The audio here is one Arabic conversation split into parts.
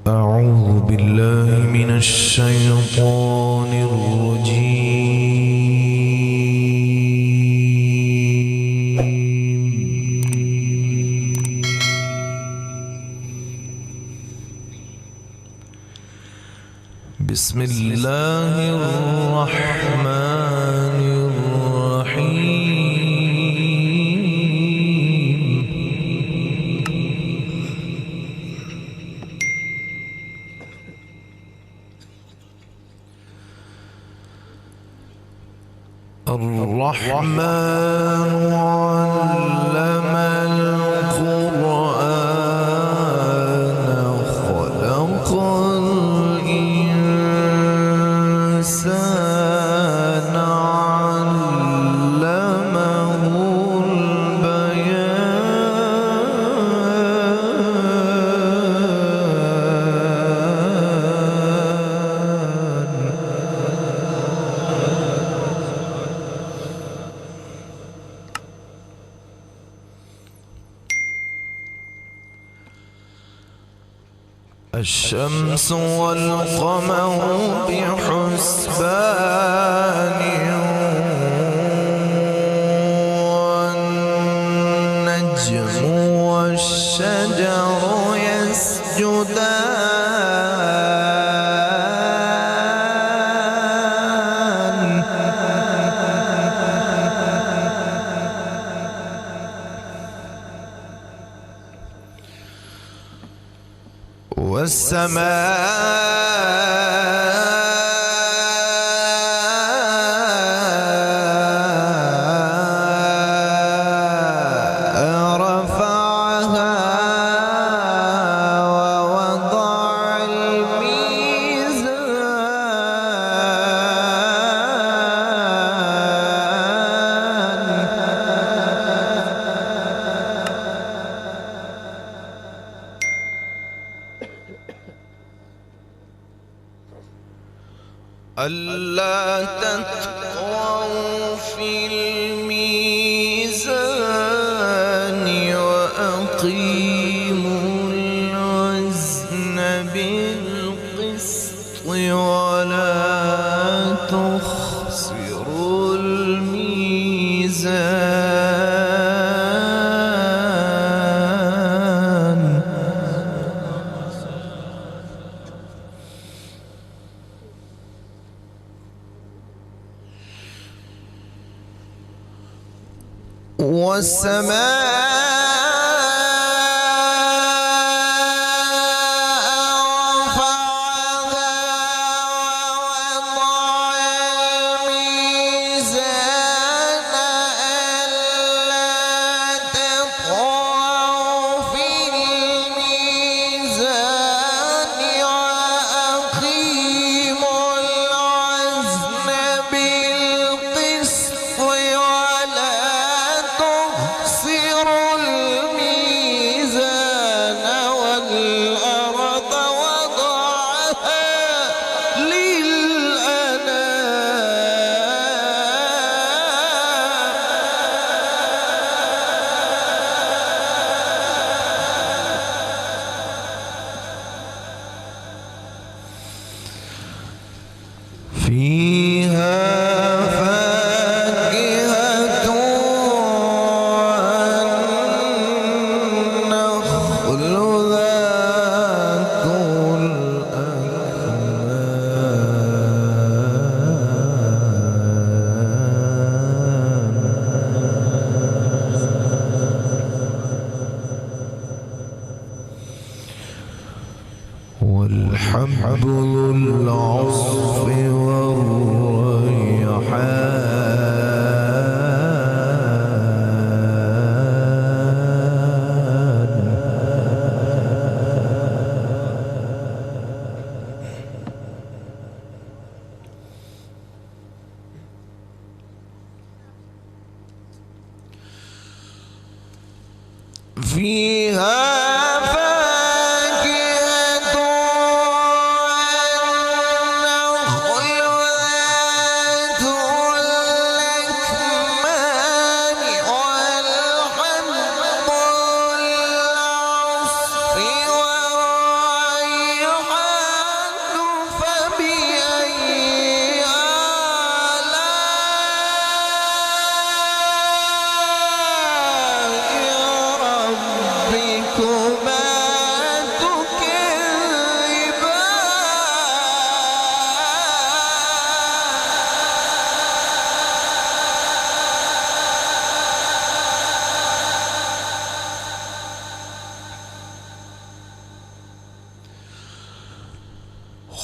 أعوذ بالله من الشيطان الرجيم. بسم الله الرحمن الرحيم. الرحمن علم القرآن خلق الإنسان علمه الشمس والقمر بحسبان والنجم والشجر يسجدان والسماء رفعها ووضع ألا تطغوا في الميزان وأقيموا الوزن بالقسط ولا تخسروا الميزان والسماء رفعها ووضع الميزان ألا تطغوا في الميزان وأقيموا الوزن بالقسط ولا تخسروا الميزان والأرض وضعها للأنام فيها فاكهة والنخل ذات الأكمام والحب ذو العصف فيها فاكهة والنخل ذات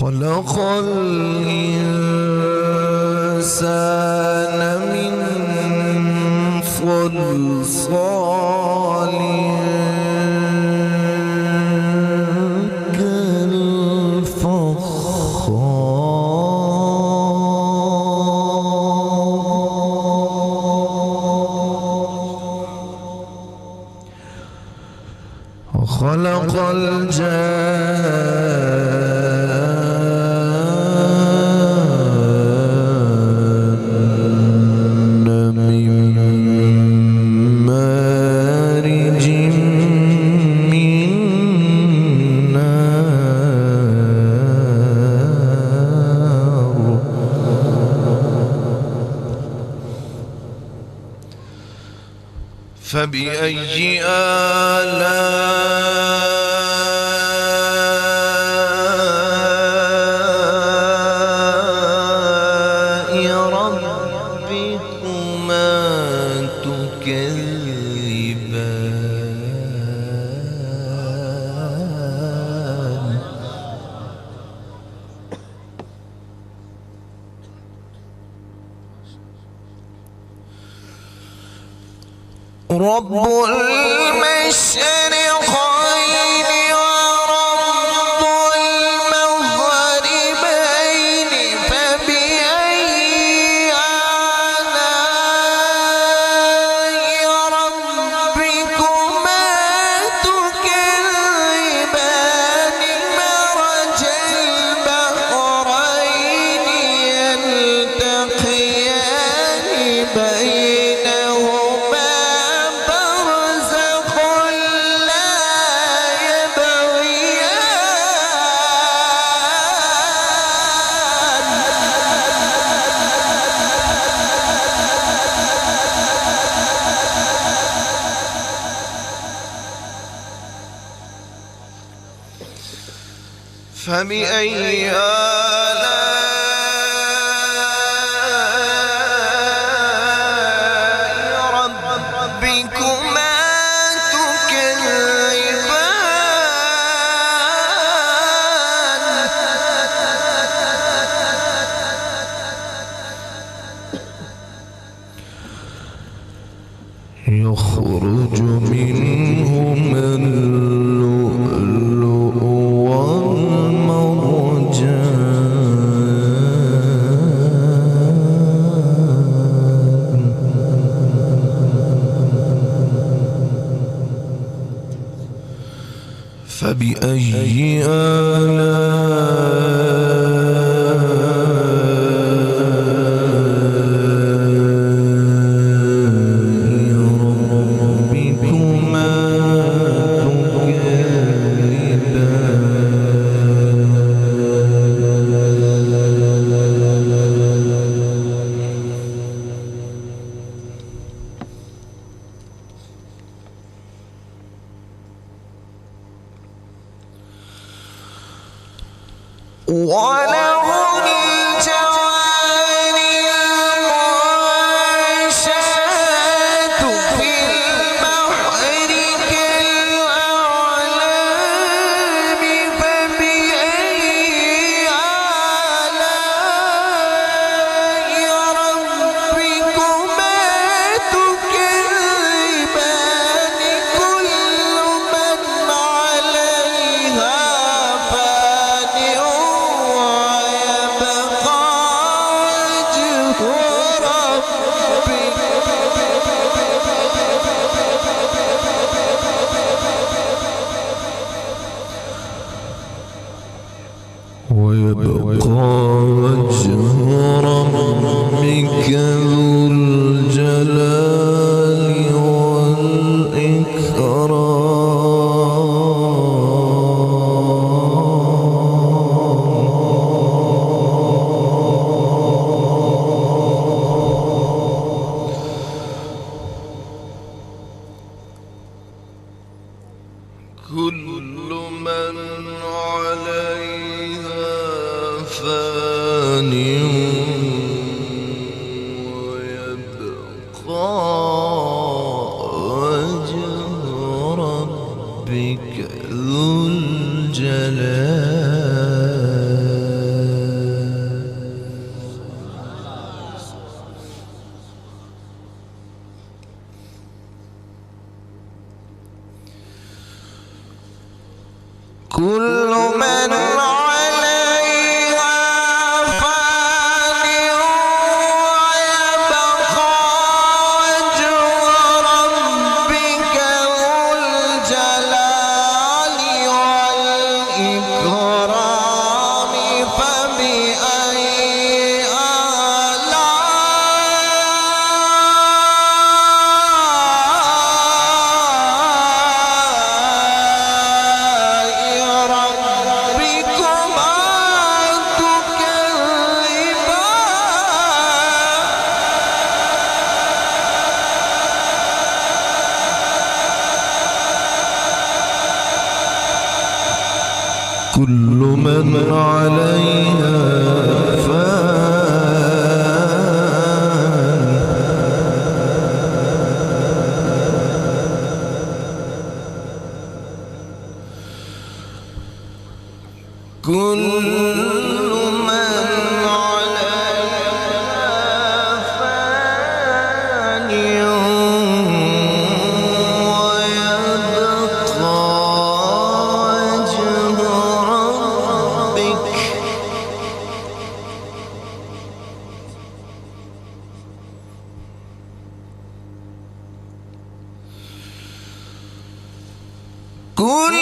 خلق الإنسان من صلصال كالفخار وخلق الجان من مارج من نار فبأي آلاء ربكما تكذبان رب المشرقين ورب المغربين فبأي آلاء ربكما تكذبان مرج البحرين يلتقيان بينهما فبأي آلاء ربكما تكذبان يخرج منهما اللؤلؤ والمرجان فبأي وله الجوار المنشآت في البحر كالأعلام فبأي آلاء ربكما تكذبان كل من عليها فان ويبقى وجه ربك ذو الجلال والإكرام كل من عليها فان ويبقى وجه ربك ذو الجلال من عليها فان ويبقى وجه ربك ذو الجلال والإكرام فبأي كل من عليها فان كل من عليها فان ويبقى وجه ربك كل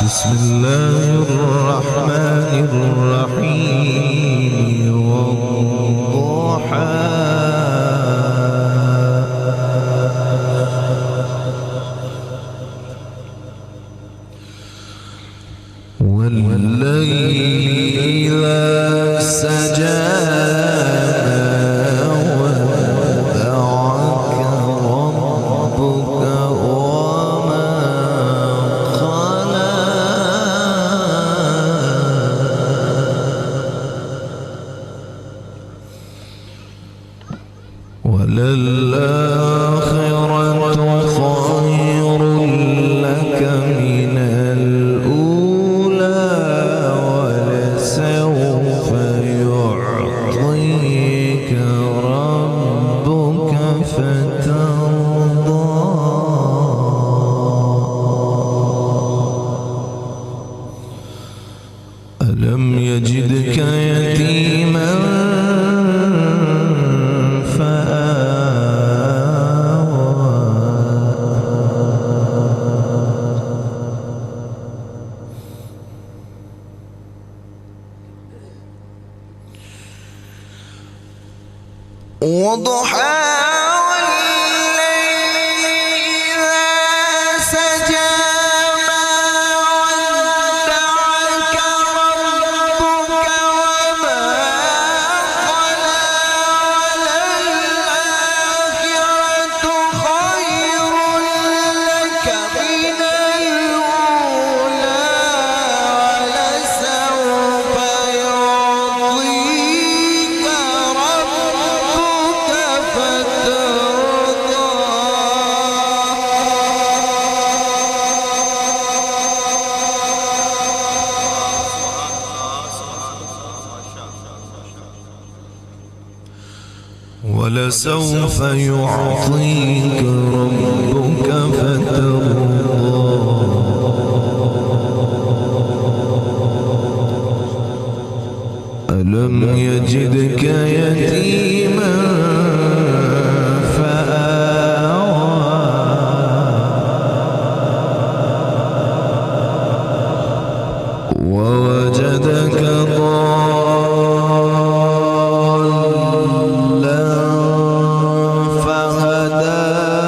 بسم الله الرحمن الرحيم والضحى والليل إذا سجى ودعك ربك وما قلى وللآخرة خير لك من الأولى ولسوف يعطيك ربك فترضى ألم يجدك يتيما وضحى والليل إذا سجى ما ودعك ربك وما قلى وللآخرة خير لك من الأولى ولسوف يعطيك ربك فترضى ولسوف يعطيك ربك فترضى ألم يجدك يتيما فآوى ووجدك ضالا فهدى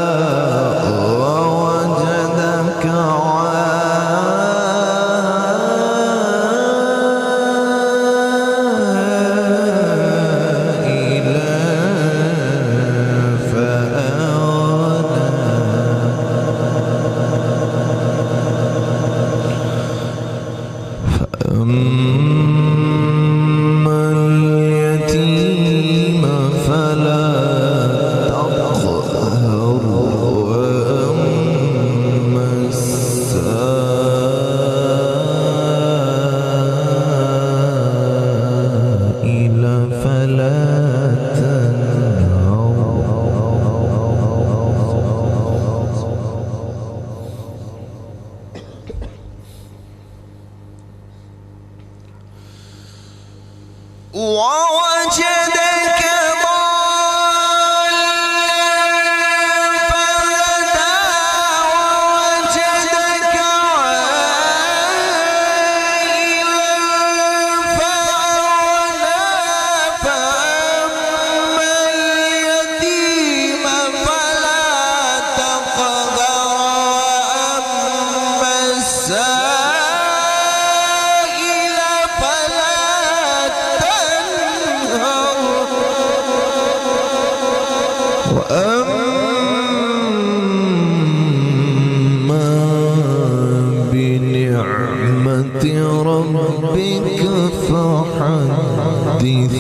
نعمة ربك فحدث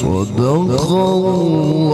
صدق الله